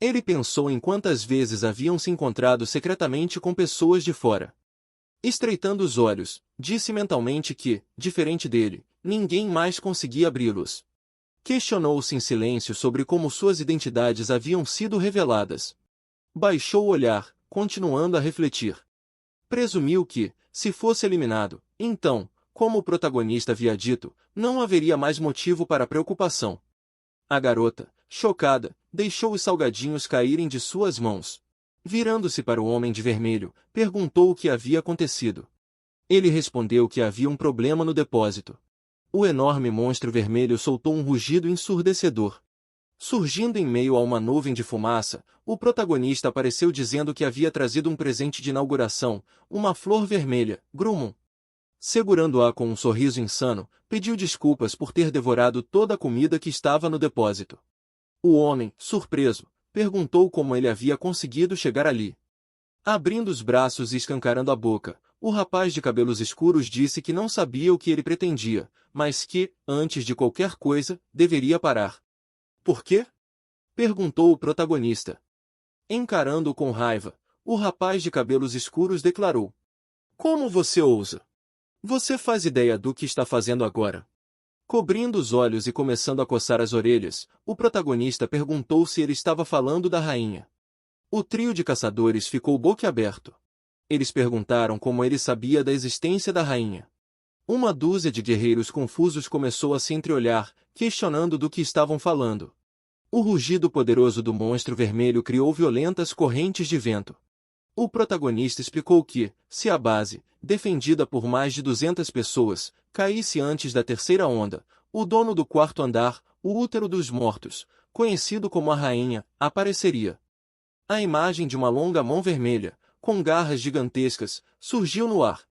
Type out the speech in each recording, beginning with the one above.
Ele pensou em quantas vezes haviam se encontrado secretamente com pessoas de fora. Estreitando os olhos, disse mentalmente que, diferente dele, ninguém mais conseguia abri-los. Questionou-se em silêncio sobre como suas identidades haviam sido reveladas. Baixou o olhar, continuando a refletir. Presumiu que, se fosse eliminado, então, como o protagonista havia dito, não haveria mais motivo para preocupação. A garota, chocada, deixou os salgadinhos caírem de suas mãos. Virando-se para o homem de vermelho, perguntou o que havia acontecido. Ele respondeu que havia um problema no depósito. O enorme monstro vermelho soltou um rugido ensurdecedor. Surgindo em meio a uma nuvem de fumaça, o protagonista apareceu dizendo que havia trazido um presente de inauguração, uma flor vermelha, Grumon. Segurando-a com um sorriso insano, pediu desculpas por ter devorado toda a comida que estava no depósito. O homem, surpreso, perguntou como ele havia conseguido chegar ali. Abrindo os braços e escancarando a boca, o rapaz de cabelos escuros disse que não sabia o que ele pretendia, mas que, antes de qualquer coisa, deveria parar. Por quê? Perguntou o protagonista. Encarando-o com raiva, o rapaz de cabelos escuros declarou: Como você ousa? Você faz ideia do que está fazendo agora? Cobrindo os olhos e começando a coçar as orelhas, o protagonista perguntou se ele estava falando da rainha. O trio de caçadores ficou boquiaberto. Eles perguntaram como ele sabia da existência da rainha. Uma dúzia de guerreiros confusos começou a se entreolhar, questionando do que estavam falando. O rugido poderoso do monstro vermelho criou violentas correntes de vento. O protagonista explicou que, se a base, defendida por mais de 200 pessoas, caísse antes da terceira onda, o dono do quarto andar, o útero dos mortos, conhecido como a rainha, apareceria. A imagem de uma longa mão vermelha, com garras gigantescas, surgiu no ar.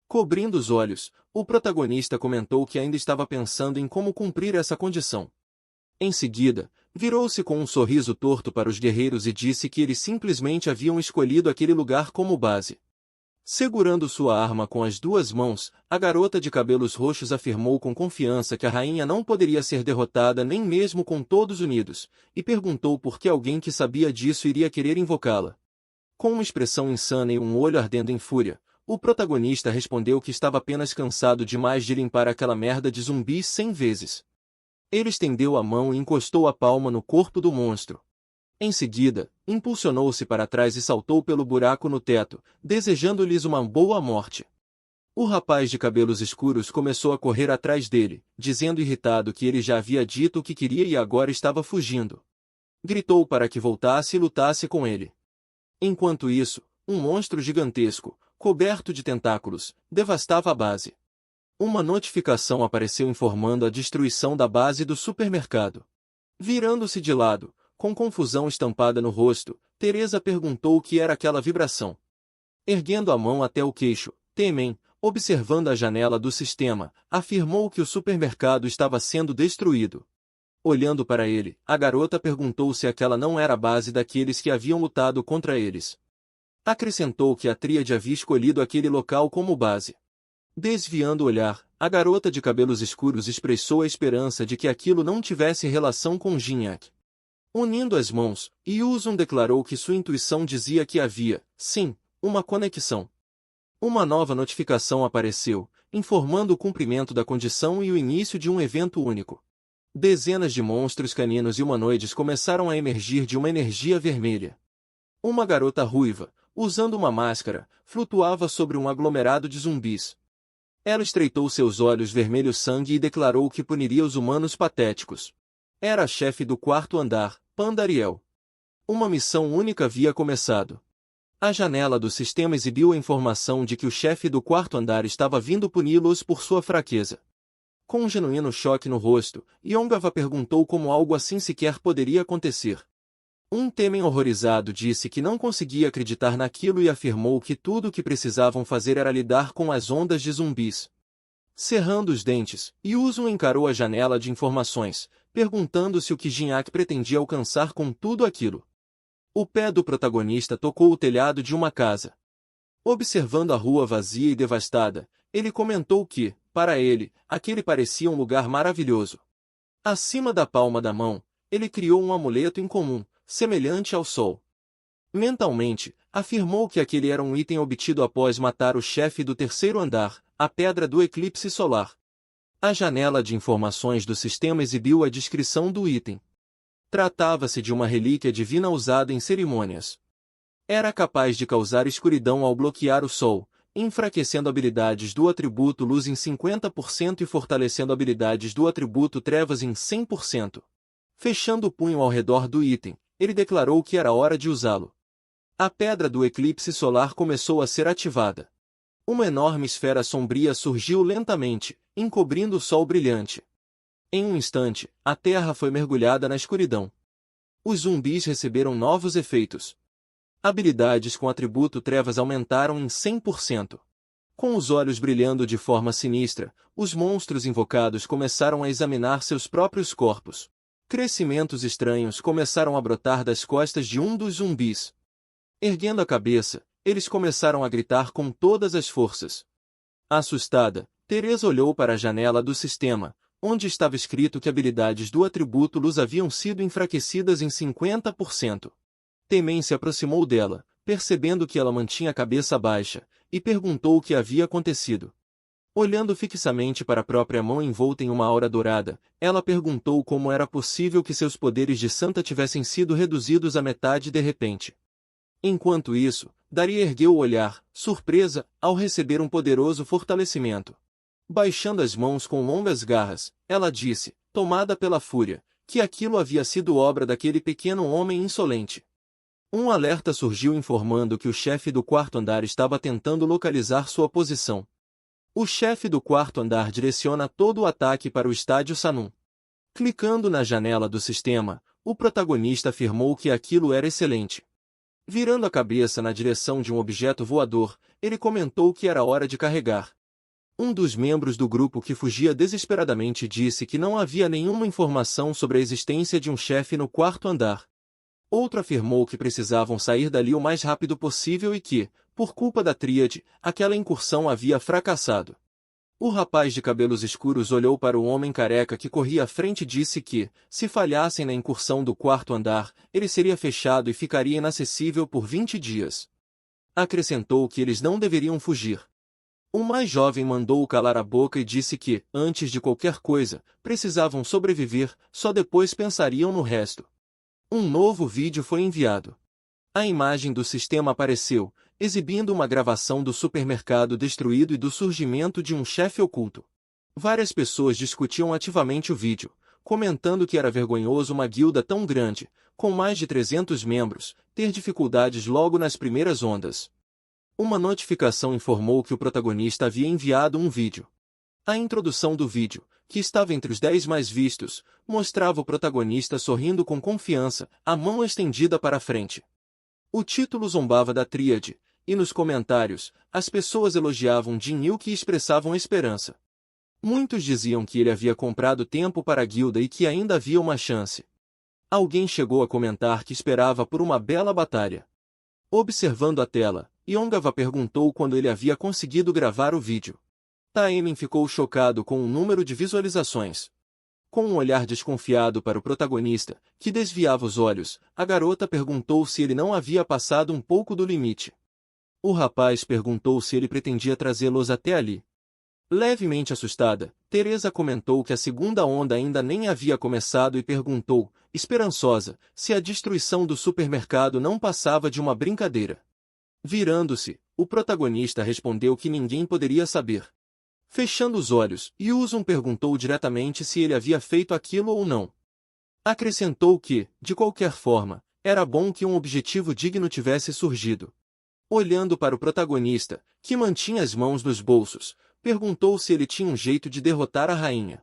Cobrindo os olhos, o protagonista comentou que ainda estava pensando em como cumprir essa condição. Em seguida, virou-se com um sorriso torto para os guerreiros e disse que eles simplesmente haviam escolhido aquele lugar como base. Segurando sua arma com as duas mãos, a garota de cabelos roxos afirmou com confiança que a rainha não poderia ser derrotada nem mesmo com todos unidos, e perguntou por que alguém que sabia disso iria querer invocá-la. Com uma expressão insana e um olho ardendo em fúria, o protagonista respondeu que estava apenas cansado demais de limpar aquela merda de zumbis 100 vezes. Ele estendeu a mão e encostou a palma no corpo do monstro. Em seguida, impulsionou-se para trás e saltou pelo buraco no teto, desejando-lhes uma boa morte. O rapaz de cabelos escuros começou a correr atrás dele, dizendo irritado que ele já havia dito o que queria e agora estava fugindo. Gritou para que voltasse e lutasse com ele. Enquanto isso, um monstro gigantesco, coberto de tentáculos, devastava a base. Uma notificação apareceu informando a destruição da base do supermercado. Virando-se de lado, com confusão estampada no rosto, Teresa perguntou o que era aquela vibração. Erguendo a mão até o queixo, Temen, observando a janela do sistema, afirmou que o supermercado estava sendo destruído. Olhando para ele, a garota perguntou se aquela não era a base daqueles que haviam lutado contra eles. Acrescentou que a tríade havia escolhido aquele local como base. Desviando o olhar, a garota de cabelos escuros expressou a esperança de que aquilo não tivesse relação com Ginyak. Unindo as mãos, Yuzun declarou que sua intuição dizia que havia, sim, uma conexão. Uma nova notificação apareceu, informando o cumprimento da condição e o início de um evento único. Dezenas de monstros caninos e humanoides começaram a emergir de uma energia vermelha. Uma garota ruiva, usando uma máscara, flutuava sobre um aglomerado de zumbis. Ela estreitou seus olhos vermelhos sangue e declarou que puniria os humanos patéticos. Era a chefe do quarto andar, Pandariel. Uma missão única havia começado. A janela do sistema exibiu a informação de que o chefe do quarto andar estava vindo puni-los por sua fraqueza. Com um genuíno choque no rosto, Yongava perguntou como algo assim sequer poderia acontecer. Um Temen horrorizado disse que não conseguia acreditar naquilo e afirmou que tudo o que precisavam fazer era lidar com as ondas de zumbis. Cerrando os dentes, Yuzun encarou a janela de informações, perguntando-se o que Ginyak pretendia alcançar com tudo aquilo. O pé do protagonista tocou o telhado de uma casa. Observando a rua vazia e devastada, ele comentou que, para ele, aquele parecia um lugar maravilhoso. Acima da palma da mão, ele criou um amuleto incomum, semelhante ao Sol. Mentalmente, afirmou que aquele era um item obtido após matar o chefe do terceiro andar, a Pedra do Eclipse Solar. A janela de informações do sistema exibiu a descrição do item. Tratava-se de uma relíquia divina usada em cerimônias. Era capaz de causar escuridão ao bloquear o Sol, enfraquecendo habilidades do atributo Luz em 50% e fortalecendo habilidades do atributo Trevas em 100%. Fechando o punho ao redor do item, ele declarou que era hora de usá-lo. A Pedra do Eclipse Solar começou a ser ativada. Uma enorme esfera sombria surgiu lentamente, encobrindo o Sol brilhante. Em um instante, a Terra foi mergulhada na escuridão. Os zumbis receberam novos efeitos. Habilidades com atributo Trevas aumentaram em 100%. Com os olhos brilhando de forma sinistra, os monstros invocados começaram a examinar seus próprios corpos. Crescimentos estranhos começaram a brotar das costas de um dos zumbis. Erguendo a cabeça, eles começaram a gritar com todas as forças. Assustada, Teresa olhou para a janela do sistema, onde estava escrito que habilidades do atributo Luz haviam sido enfraquecidas em 50%. Temem se aproximou dela, percebendo que ela mantinha a cabeça baixa, e perguntou o que havia acontecido. Olhando fixamente para a própria mão envolta em uma aura dourada, ela perguntou como era possível que seus poderes de santa tivessem sido reduzidos à metade de repente. Enquanto isso, Daria ergueu o olhar, surpresa, ao receber um poderoso fortalecimento. Baixando as mãos com longas garras, ela disse, tomada pela fúria, que aquilo havia sido obra daquele pequeno homem insolente. Um alerta surgiu informando que o chefe do quarto andar estava tentando localizar sua posição. O chefe do quarto andar direciona todo o ataque para o estádio Sanum. Clicando na janela do sistema, o protagonista afirmou que aquilo era excelente. Virando a cabeça na direção de um objeto voador, ele comentou que era hora de carregar. Um dos membros do grupo que fugia desesperadamente disse que não havia nenhuma informação sobre a existência de um chefe no quarto andar. Outro afirmou que precisavam sair dali o mais rápido possível e que, por culpa da tríade, aquela incursão havia fracassado. O rapaz de cabelos escuros olhou para o homem careca que corria à frente e disse que, se falhassem na incursão do quarto andar, ele seria fechado e ficaria inacessível por 20 dias. Acrescentou que eles não deveriam fugir. O mais jovem mandou-o calar a boca e disse que, antes de qualquer coisa, precisavam sobreviver, só depois pensariam no resto. Um novo vídeo foi enviado. A imagem do sistema apareceu, exibindo uma gravação do supermercado destruído e do surgimento de um chefe oculto. Várias pessoas discutiam ativamente o vídeo, comentando que era vergonhoso uma guilda tão grande, com mais de 300 membros, ter dificuldades logo nas primeiras ondas. Uma notificação informou que o protagonista havia enviado um vídeo. A introdução do vídeo, que estava entre os 10 mais vistos, mostrava o protagonista sorrindo com confiança, a mão estendida para a frente. O título zombava da tríade, e nos comentários, as pessoas elogiavam Jin-Yuki e expressavam esperança. Muitos diziam que ele havia comprado tempo para a guilda e que ainda havia uma chance. Alguém chegou a comentar que esperava por uma bela batalha. Observando a tela, Yongava perguntou quando ele havia conseguido gravar o vídeo. Taemin ficou chocado com o número de visualizações. Com um olhar desconfiado para o protagonista, que desviava os olhos, a garota perguntou se ele não havia passado um pouco do limite. O rapaz perguntou se ele pretendia trazê-los até ali. Levemente assustada, Teresa comentou que a segunda onda ainda nem havia começado e perguntou, esperançosa, se a destruição do supermercado não passava de uma brincadeira. Virando-se, o protagonista respondeu que ninguém poderia saber. Fechando os olhos, Yuzun perguntou diretamente se ele havia feito aquilo ou não. Acrescentou que, de qualquer forma, era bom que um objetivo digno tivesse surgido. Olhando para o protagonista, que mantinha as mãos nos bolsos, perguntou se ele tinha um jeito de derrotar a rainha.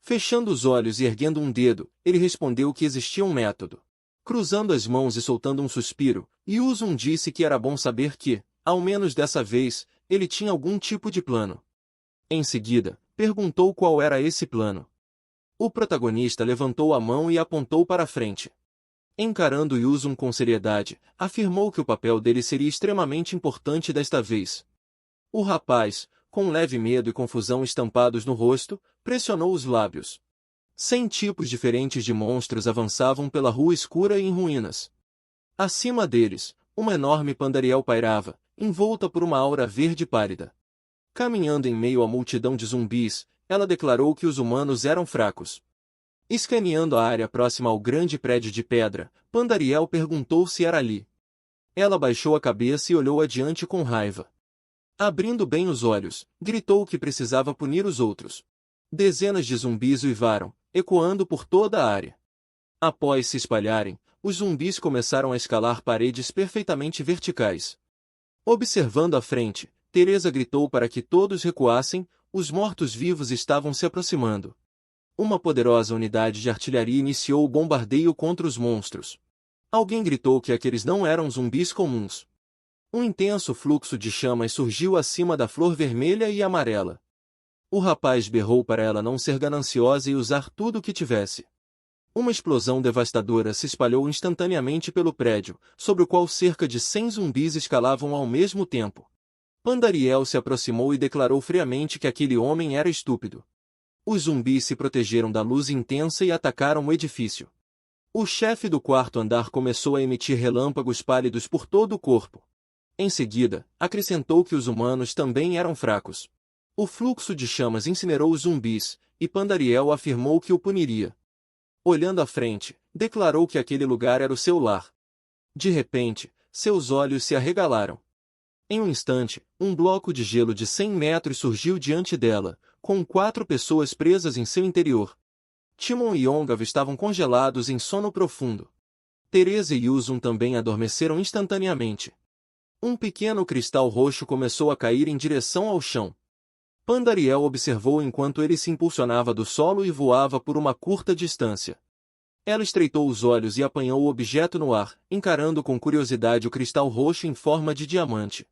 Fechando os olhos e erguendo um dedo, ele respondeu que existia um método. Cruzando as mãos e soltando um suspiro, Yuzun disse que era bom saber que, ao menos dessa vez, ele tinha algum tipo de plano. Em seguida, perguntou qual era esse plano. O protagonista levantou a mão e apontou para a frente. Encarando Yuzun com seriedade, afirmou que o papel dele seria extremamente importante desta vez. O rapaz, com leve medo e confusão estampados no rosto, pressionou os lábios. 100 tipos diferentes de monstros avançavam pela rua escura e em ruínas. Acima deles, uma enorme Pandariel pairava, envolta por uma aura verde pálida. Caminhando em meio à multidão de zumbis, ela declarou que os humanos eram fracos. Escaneando a área próxima ao grande prédio de pedra, Pandariel perguntou se era ali. Ela baixou a cabeça e olhou adiante com raiva. Abrindo bem os olhos, gritou que precisava punir os outros. Dezenas de zumbis uivaram, ecoando por toda a área. Após se espalharem, os zumbis começaram a escalar paredes perfeitamente verticais. Observando à frente, Teresa gritou para que todos recuassem, os mortos-vivos estavam se aproximando. Uma poderosa unidade de artilharia iniciou o bombardeio contra os monstros. Alguém gritou que aqueles não eram zumbis comuns. Um intenso fluxo de chamas surgiu acima da flor vermelha e amarela. O rapaz berrou para ela não ser gananciosa e usar tudo o que tivesse. Uma explosão devastadora se espalhou instantaneamente pelo prédio, sobre o qual cerca de 100 zumbis escalavam ao mesmo tempo. Pandariel se aproximou e declarou friamente que aquele homem era estúpido. Os zumbis se protegeram da luz intensa e atacaram o edifício. O chefe do quarto andar começou a emitir relâmpagos pálidos por todo o corpo. Em seguida, acrescentou que os humanos também eram fracos. O fluxo de chamas incinerou os zumbis, e Pandariel afirmou que o puniria. Olhando à frente, declarou que aquele lugar era o seu lar. De repente, seus olhos se arregalaram. Em um instante, um bloco de gelo de 100 metros surgiu diante dela, com 4 pessoas presas em seu interior. Timon e Ongav estavam congelados em sono profundo. Teresa e Yuzun também adormeceram instantaneamente. Um pequeno cristal roxo começou a cair em direção ao chão. Pandariel observou enquanto ele se impulsionava do solo e voava por uma curta distância. Ela estreitou os olhos e apanhou o objeto no ar, encarando com curiosidade o cristal roxo em forma de diamante.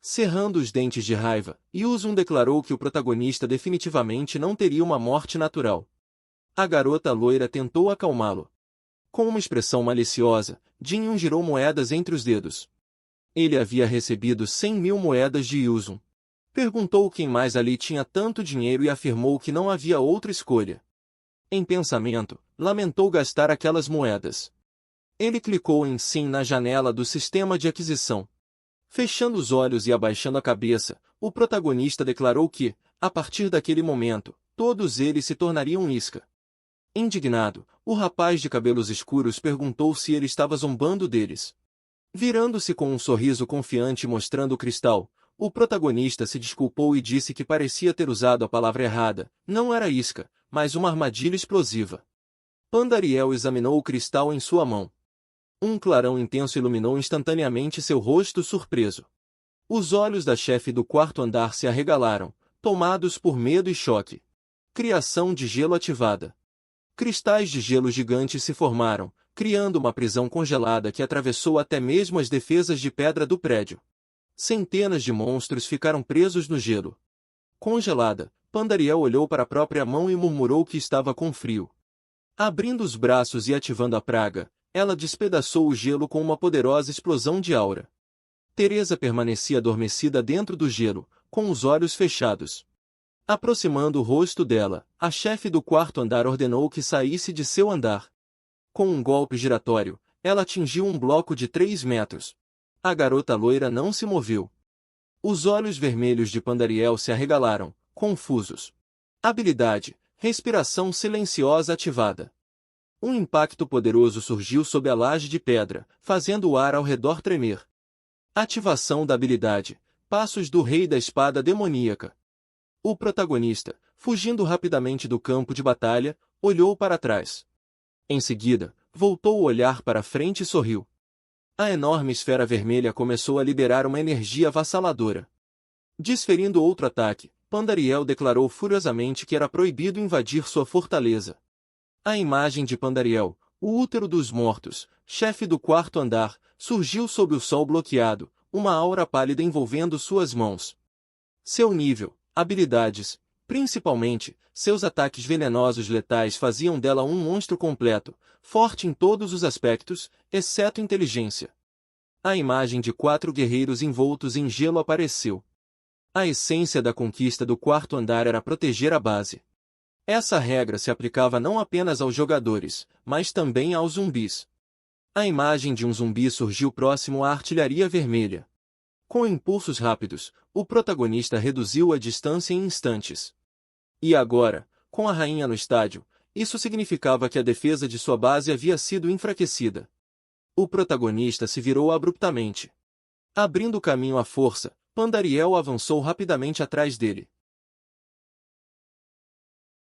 Cerrando os dentes de raiva, Yuzun declarou que o protagonista definitivamente não teria uma morte natural. A garota loira tentou acalmá-lo. Com uma expressão maliciosa, Jin-Yun girou moedas entre os dedos. Ele havia recebido 100.000 moedas de Yuzun. Perguntou quem mais ali tinha tanto dinheiro e afirmou que não havia outra escolha. Em pensamento, lamentou gastar aquelas moedas. Ele clicou em sim na janela do sistema de aquisição. Fechando os olhos e abaixando a cabeça, o protagonista declarou que, a partir daquele momento, todos eles se tornariam isca. Indignado, o rapaz de cabelos escuros perguntou se ele estava zombando deles. Virando-se com um sorriso confiante e mostrando o cristal, o protagonista se desculpou e disse que parecia ter usado a palavra errada, não era isca, mas uma armadilha explosiva. Pandariel examinou o cristal em sua mão. Um clarão intenso iluminou instantaneamente seu rosto surpreso. Os olhos da chefe do quarto andar se arregalaram, tomados por medo e choque. Criação de gelo ativada. Cristais de gelo gigantes se formaram, criando uma prisão congelada que atravessou até mesmo as defesas de pedra do prédio. Centenas de monstros ficaram presos no gelo. Congelada, Pandariel olhou para a própria mão e murmurou que estava com frio. Abrindo os braços e ativando a praga, ela despedaçou o gelo com uma poderosa explosão de aura. Teresa permanecia adormecida dentro do gelo, com os olhos fechados. Aproximando o rosto dela, a chefe do quarto andar ordenou que saísse de seu andar. Com um golpe giratório, ela atingiu um bloco de 3 metros. A garota loira não se moveu. Os olhos vermelhos de Pandariel se arregalaram, confusos. Habilidade: respiração silenciosa ativada. Um impacto poderoso surgiu sob a laje de pedra, fazendo o ar ao redor tremer. Ativação da habilidade: Passos do Rei da Espada Demoníaca. O protagonista, fugindo rapidamente do campo de batalha, olhou para trás. Em seguida, voltou o olhar para frente e sorriu. A enorme esfera vermelha começou a liberar uma energia avassaladora. Desferindo outro ataque, Pandariel declarou furiosamente que era proibido invadir sua fortaleza. A imagem de Pandariel, o útero dos mortos, chefe do quarto andar, surgiu sob o sol bloqueado, uma aura pálida envolvendo suas mãos. Seu nível, habilidades, principalmente, seus ataques venenosos letais faziam dela um monstro completo, forte em todos os aspectos, exceto inteligência. A imagem de 4 guerreiros envoltos em gelo apareceu. A essência da conquista do quarto andar era proteger a base. Essa regra se aplicava não apenas aos jogadores, mas também aos zumbis. A imagem de um zumbi surgiu próximo à artilharia vermelha. Com impulsos rápidos, o protagonista reduziu a distância em instantes. E agora, com a rainha no estádio, isso significava que a defesa de sua base havia sido enfraquecida. O protagonista se virou abruptamente. Abrindo caminho à força, Pandariel avançou rapidamente atrás dele.